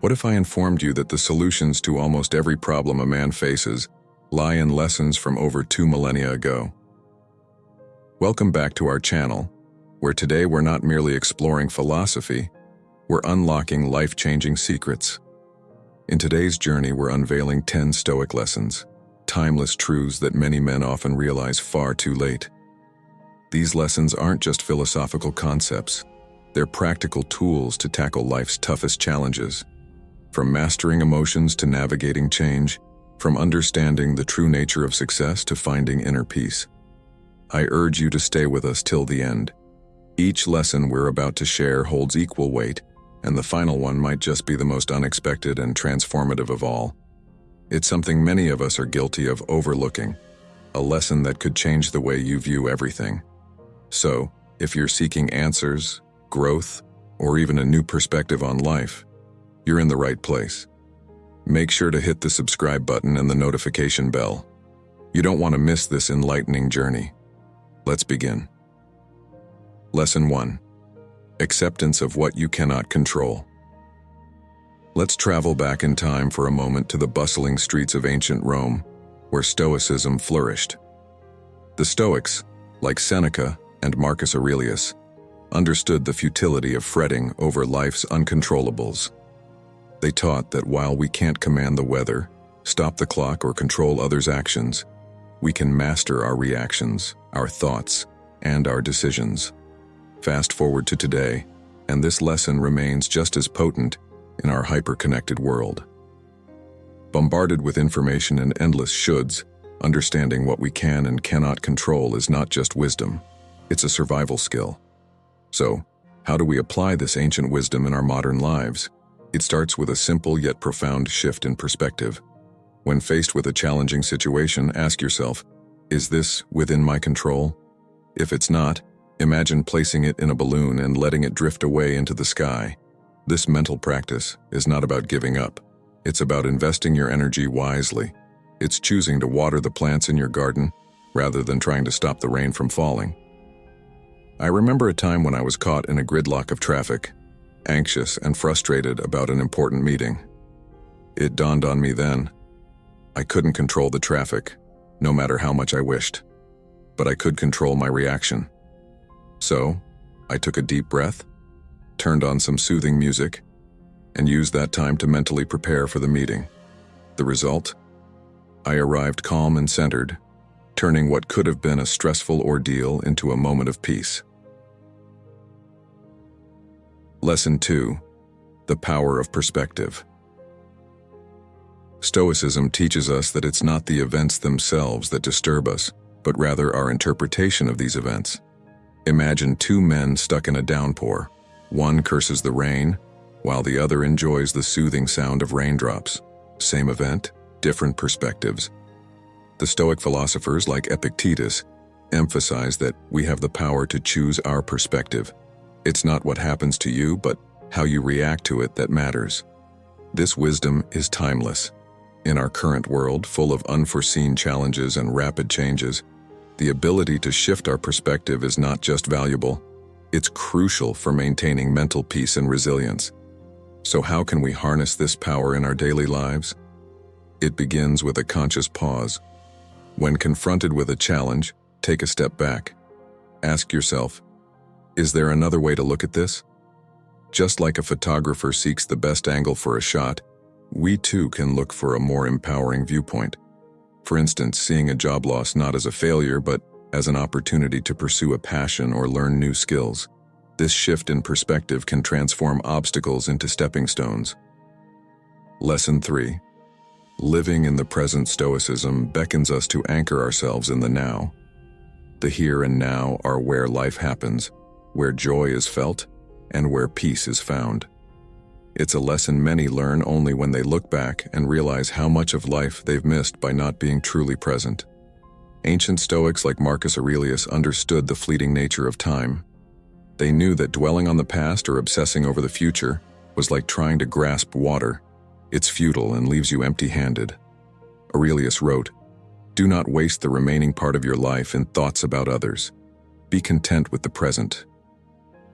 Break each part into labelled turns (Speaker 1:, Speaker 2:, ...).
Speaker 1: What if I informed you that the solutions to almost every problem a man faces lie in lessons from over 2 millennia ago? Welcome back to our channel, where today we're not merely exploring philosophy, we're unlocking life-changing secrets. In today's journey, we're unveiling 10 Stoic lessons, timeless truths that many men often realize far too late. These lessons aren't just philosophical concepts, they're practical tools to tackle life's toughest challenges. From mastering emotions to navigating change, from understanding the true nature of success to finding inner peace. I urge you to stay with us till the end. Each lesson we're about to share holds equal weight, and the final one might just be the most unexpected and transformative of all. It's something many of us are guilty of overlooking, a lesson that could change the way you view everything. So, if you're seeking answers, growth, or even a new perspective on life, you're in the right place. Make sure to hit the subscribe button and the notification bell. You don't want to miss this enlightening journey. Let's begin. Lesson 1. Acceptance of what you cannot control. Let's travel back in time for a moment to the bustling streets of ancient Rome, where Stoicism flourished. The Stoics, like Seneca and Marcus Aurelius, understood the futility of fretting over life's uncontrollables. They taught that while we can't command the weather, stop the clock, or control others' actions, we can master our reactions, our thoughts, and our decisions. Fast forward to today, and this lesson remains just as potent in our hyper-connected world. Bombarded with information and endless shoulds, understanding what we can and cannot control is not just wisdom, it's a survival skill. So, how do we apply this ancient wisdom in our modern lives? It starts with a simple yet profound shift in perspective. When faced with a challenging situation, ask yourself, is this within my control? If it's not, imagine placing it in a balloon and letting it drift away into the sky. This mental practice is not about giving up. It's about investing your energy wisely. It's choosing to water the plants in your garden rather than trying to stop the rain from falling. I remember a time when I was caught in a gridlock of traffic, anxious and frustrated about an important meeting. It dawned on me then, I couldn't control the traffic, no matter how much I wished, but I could control my reaction. So, I took a deep breath, turned on some soothing music, and used that time to mentally prepare for the meeting. The result? I arrived calm and centered, turning what could have been a stressful ordeal into a moment of peace. Lesson 2. The power of perspective. Stoicism teaches us that it's not the events themselves that disturb us, but rather our interpretation of these events. Imagine 2 men stuck in a downpour. One curses the rain, while the other enjoys the soothing sound of raindrops. Same event, different perspectives. The Stoic philosophers like Epictetus emphasize that we have the power to choose our perspective. It's not what happens to you, but how you react to it that matters. This wisdom is timeless. In our current world, full of unforeseen challenges and rapid changes, the ability to shift our perspective is not just valuable, it's crucial for maintaining mental peace and resilience. So how can we harness this power in our daily lives? It begins with a conscious pause. When confronted with a challenge, take a step back. Ask yourself, is there another way to look at this? Just like a photographer seeks the best angle for a shot, we too can look for a more empowering viewpoint. For instance, seeing a job loss not as a failure, but as an opportunity to pursue a passion or learn new skills. This shift in perspective can transform obstacles into stepping stones. Lesson 3. Living in the present. Stoicism beckons us to anchor ourselves in the now. The here and now are where life happens, where joy is felt, and where peace is found. It's a lesson many learn only when they look back and realize how much of life they've missed by not being truly present. Ancient Stoics like Marcus Aurelius understood the fleeting nature of time. They knew that dwelling on the past or obsessing over the future was like trying to grasp water. It's futile and leaves you empty-handed. Aurelius wrote, "Do not waste the remaining part of your life in thoughts about others. Be content with the present."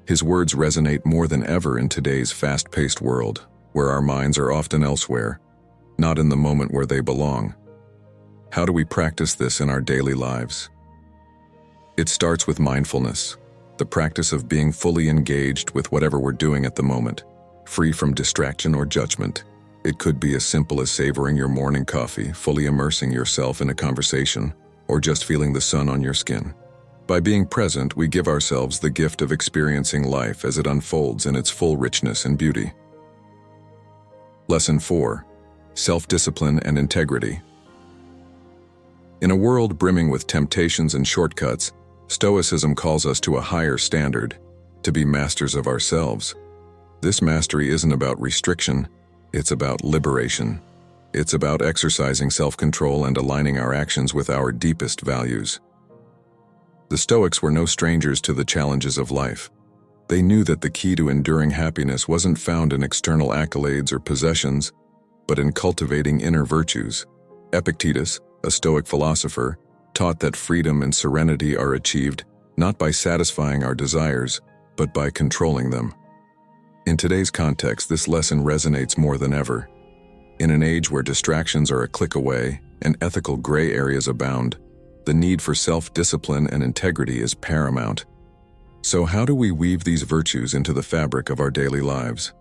Speaker 1: His words resonate more than ever in today's fast-paced world, where our minds are often elsewhere, not in the moment where they belong. How do we practice this in our daily lives? It starts with mindfulness, the practice of being fully engaged with whatever we're doing at the moment, free from distraction or judgment. It could be as simple as savoring your morning coffee, fully immersing yourself in a conversation, or just feeling the sun on your skin. By being present, we give ourselves the gift of experiencing life as it unfolds in its full richness and beauty. Lesson 4. Self-discipline and integrity. In a world brimming with temptations and shortcuts, Stoicism calls us to a higher standard, to be masters of ourselves. This mastery isn't about restriction, it's about liberation. It's about exercising self-control and aligning our actions with our deepest values. The Stoics were no strangers to the challenges of life. They knew that the key to enduring happiness wasn't found in external accolades or possessions, but in cultivating inner virtues. Epictetus, a Stoic philosopher, taught that freedom and serenity are achieved not by satisfying our desires, but by controlling them. In today's context, this lesson resonates more than ever. In an age where distractions are a click away and ethical gray areas abound, the need for self-discipline and integrity is paramount. So how do we weave these virtues into the fabric of our daily lives?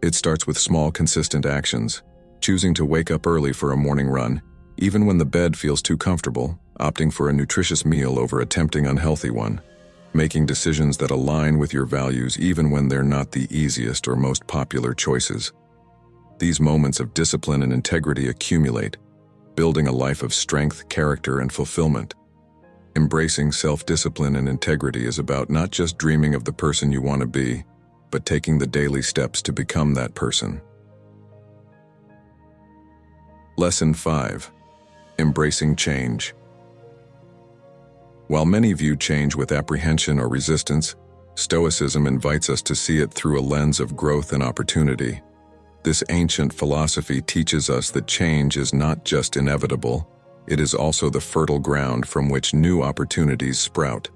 Speaker 1: It starts with small, consistent actions, choosing to wake up early for a morning run, even when the bed feels too comfortable, opting for a nutritious meal over a tempting unhealthy one, making decisions that align with your values even when they're not the easiest or most popular choices. These moments of discipline and integrity accumulate, building a life of strength, character, and fulfillment. Embracing self-discipline and integrity is about not just dreaming of the person you want to be, but taking the daily steps to become that person. Lesson 5. Embracing change. While many view change with apprehension or resistance, Stoicism invites us to see it through a lens of growth and opportunity. This ancient philosophy teaches us that change is not just inevitable, it is also the fertile ground from which new opportunities sprout.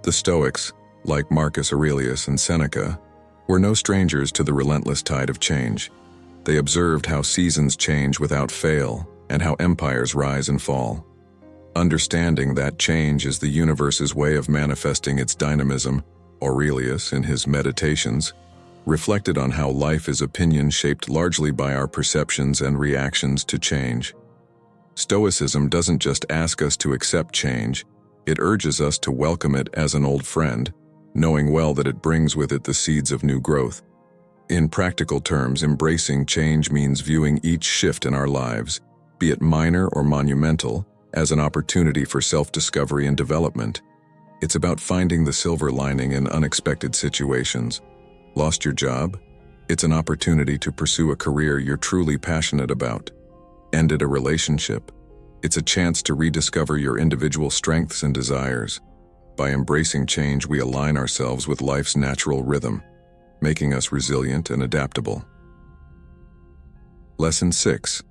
Speaker 1: The Stoics, like Marcus Aurelius and Seneca, were no strangers to the relentless tide of change. They observed how seasons change without fail and how empires rise and fall. Understanding that change is the universe's way of manifesting its dynamism, Aurelius, in his Meditations, reflected on how life is opinion shaped largely by our perceptions and reactions to change. Stoicism doesn't just ask us to accept change, it urges us to welcome it as an old friend, knowing well that it brings with it the seeds of new growth. In practical terms, embracing change means viewing each shift in our lives, be it minor or monumental, as an opportunity for self-discovery and development. It's about finding the silver lining in unexpected situations. Lost your job? It's an opportunity to pursue a career you're truly passionate about. Ended a relationship? It's a chance to rediscover your individual strengths and desires. By embracing change, we align ourselves with life's natural rhythm, making us resilient and adaptable. Lesson 6.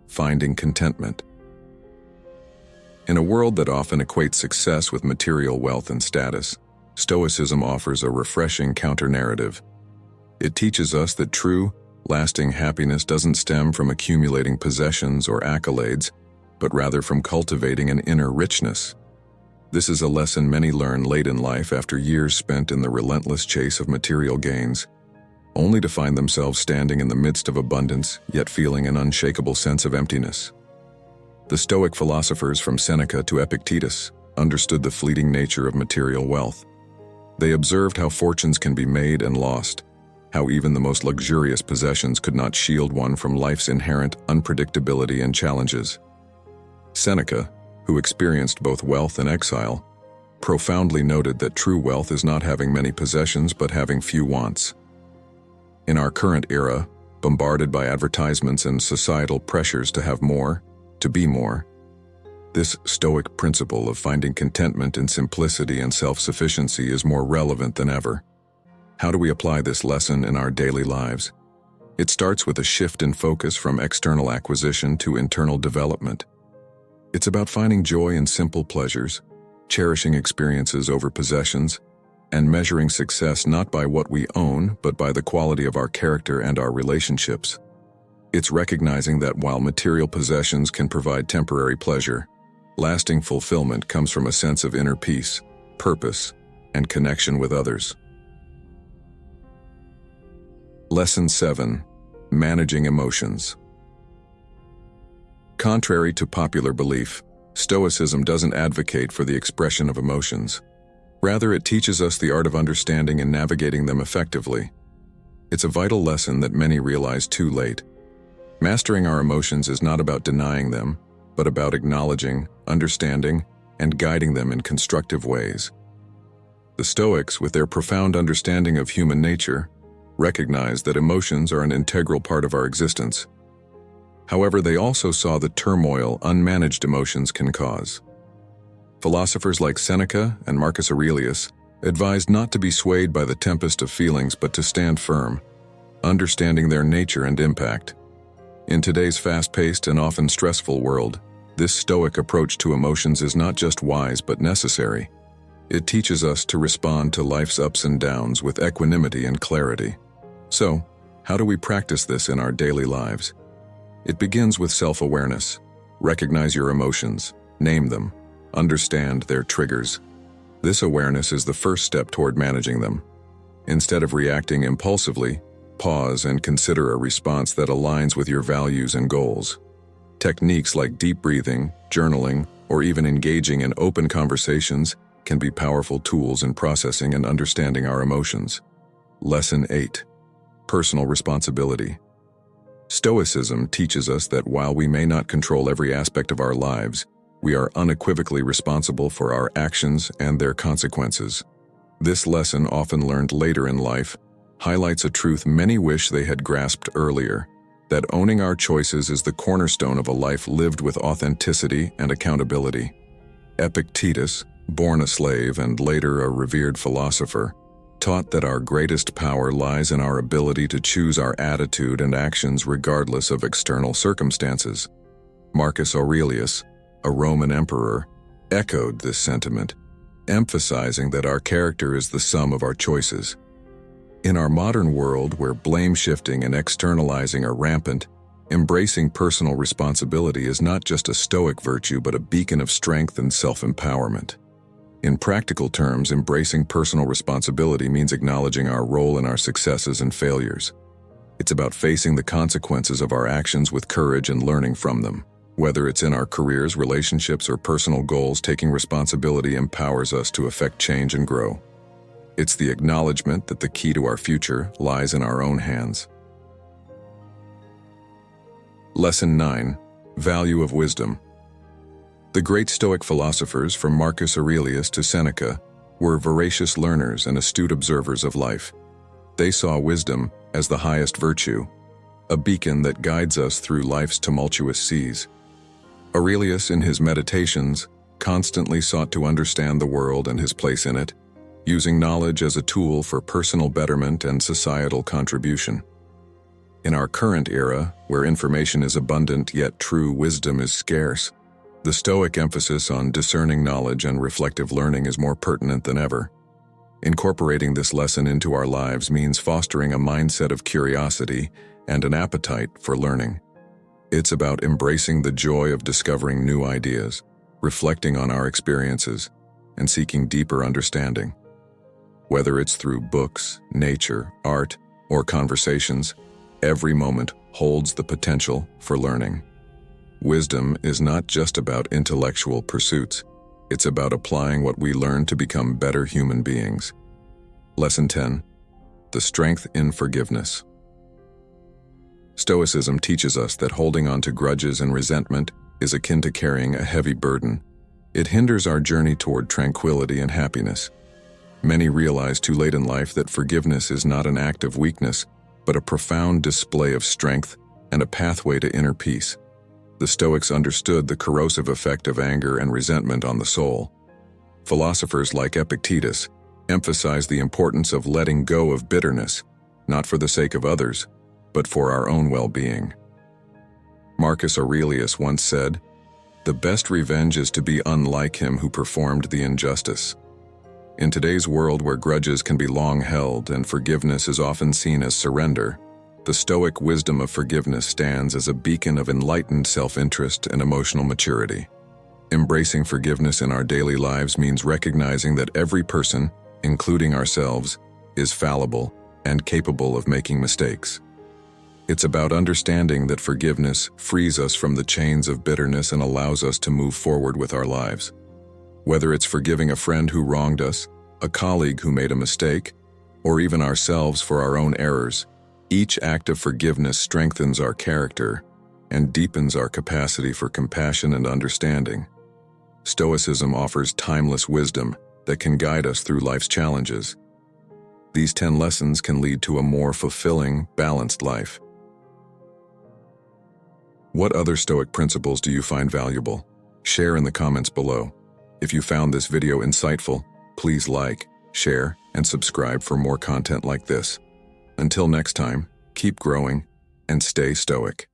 Speaker 1: Finding contentment. In a world that often equates success with material wealth and status, Stoicism offers a refreshing counter-narrative. It teaches us that true, lasting happiness doesn't stem from accumulating possessions or accolades, but rather from cultivating an inner richness. This is a lesson many learn late in life after years spent in the relentless chase of material gains, only to find themselves standing in the midst of abundance, yet feeling an unshakable sense of emptiness. The Stoic philosophers from Seneca to Epictetus understood the fleeting nature of material wealth. They observed how fortunes can be made and lost, how even the most luxurious possessions could not shield one from life's inherent unpredictability and challenges. Seneca, who experienced both wealth and exile, profoundly noted that true wealth is not having many possessions but having few wants. In our current era, bombarded by advertisements and societal pressures to have more, to be more, this Stoic principle of finding contentment in simplicity and self-sufficiency is more relevant than ever. How do we apply this lesson in our daily lives? It starts with a shift in focus from external acquisition to internal development. It's about finding joy in simple pleasures, cherishing experiences over possessions, and measuring success not by what we own, but by the quality of our character and our relationships. It's recognizing that while material possessions can provide temporary pleasure, lasting fulfillment comes from a sense of inner peace, purpose, and connection with others. Lesson 7. Managing emotions. Contrary to popular belief, Stoicism doesn't advocate for the expression of emotions. Rather, it teaches us the art of understanding and navigating them effectively. It's a vital lesson that many realize too late. Mastering our emotions is not about denying them, but about acknowledging, understanding, and guiding them in constructive ways. The Stoics, with their profound understanding of human nature, recognize that emotions are an integral part of our existence. However, they also saw the turmoil unmanaged emotions can cause. Philosophers like Seneca and Marcus Aurelius advised not to be swayed by the tempest of feelings but to stand firm, understanding their nature and impact. In today's fast-paced and often stressful world, this Stoic approach to emotions is not just wise but necessary. It teaches us to respond to life's ups and downs with equanimity and clarity. So, how do we practice this in our daily lives? It begins with self-awareness. Recognize your emotions, name them, understand their triggers. This awareness is the first step toward managing them. Instead of reacting impulsively, pause and consider a response that aligns with your values and goals. Techniques like deep breathing, journaling, or even engaging in open conversations can be powerful tools in processing and understanding our emotions. Lesson 8. Personal responsibility. Stoicism teaches us that while we may not control every aspect of our lives, we are unequivocally responsible for our actions and their consequences. This lesson, often learned later in life, highlights a truth many wish they had grasped earlier, that owning our choices is the cornerstone of a life lived with authenticity and accountability. Epictetus, born a slave and later a revered philosopher, taught that our greatest power lies in our ability to choose our attitude and actions regardless of external circumstances. Marcus Aurelius, a Roman emperor, echoed this sentiment, emphasizing that our character is the sum of our choices. In our modern world, where blame shifting and externalizing are rampant, embracing personal responsibility is not just a Stoic virtue but a beacon of strength and self-empowerment. In practical terms, embracing personal responsibility means acknowledging our role in our successes and failures. It's about facing the consequences of our actions with courage and learning from them. Whether it's in our careers, relationships, or personal goals, taking responsibility empowers us to affect change and grow. It's the acknowledgement that the key to our future lies in our own hands. Lesson 9. Value of wisdom. The great Stoic philosophers, from Marcus Aurelius to Seneca, were voracious learners and astute observers of life. They saw wisdom as the highest virtue, a beacon that guides us through life's tumultuous seas. Aurelius, in his Meditations, constantly sought to understand the world and his place in it, using knowledge as a tool for personal betterment and societal contribution. In our current era, where information is abundant yet true wisdom is scarce, the Stoic emphasis on discerning knowledge and reflective learning is more pertinent than ever. Incorporating this lesson into our lives means fostering a mindset of curiosity and an appetite for learning. It's about embracing the joy of discovering new ideas, reflecting on our experiences, and seeking deeper understanding. Whether it's through books, nature, art, or conversations, every moment holds the potential for learning. Wisdom is not just about intellectual pursuits. It's about applying what we learn to become better human beings. Lesson 10. The strength in forgiveness. Stoicism teaches us that holding on to grudges and resentment is akin to carrying a heavy burden. It hinders our journey toward tranquility and happiness. Many realize too late in life that forgiveness is not an act of weakness, but a profound display of strength and a pathway to inner peace. The Stoics understood the corrosive effect of anger and resentment on the soul. Philosophers like Epictetus emphasize the importance of letting go of bitterness, not for the sake of others, but for our own well-being. Marcus Aurelius once said, "The best revenge is to be unlike him who performed the injustice." In today's world where grudges can be long held and forgiveness is often seen as surrender, the Stoic wisdom of forgiveness stands as a beacon of enlightened self-interest and emotional maturity. Embracing forgiveness in our daily lives means recognizing that every person, including ourselves, is fallible and capable of making mistakes. It's about understanding that forgiveness frees us from the chains of bitterness and allows us to move forward with our lives. Whether it's forgiving a friend who wronged us, a colleague who made a mistake, or even ourselves for our own errors, each act of forgiveness strengthens our character and deepens our capacity for compassion and understanding. Stoicism offers timeless wisdom that can guide us through life's challenges. These 10 lessons can lead to a more fulfilling, balanced life. What other Stoic principles do you find valuable? Share in the comments below. If you found this video insightful, please like, share, and subscribe for more content like this. Until next time, keep growing and stay Stoic.